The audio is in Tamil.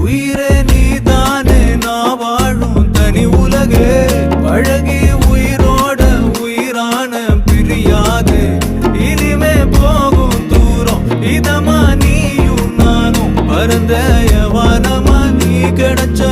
உயிரே நீதானே நான் வாழும் தனி உலகே பழகி உயிரோட உயிரான பிரியாது இனிமே போகும் தூரம் இதமா நீயும் நானும் பரந்த யவானமா நீ கிடைச்ச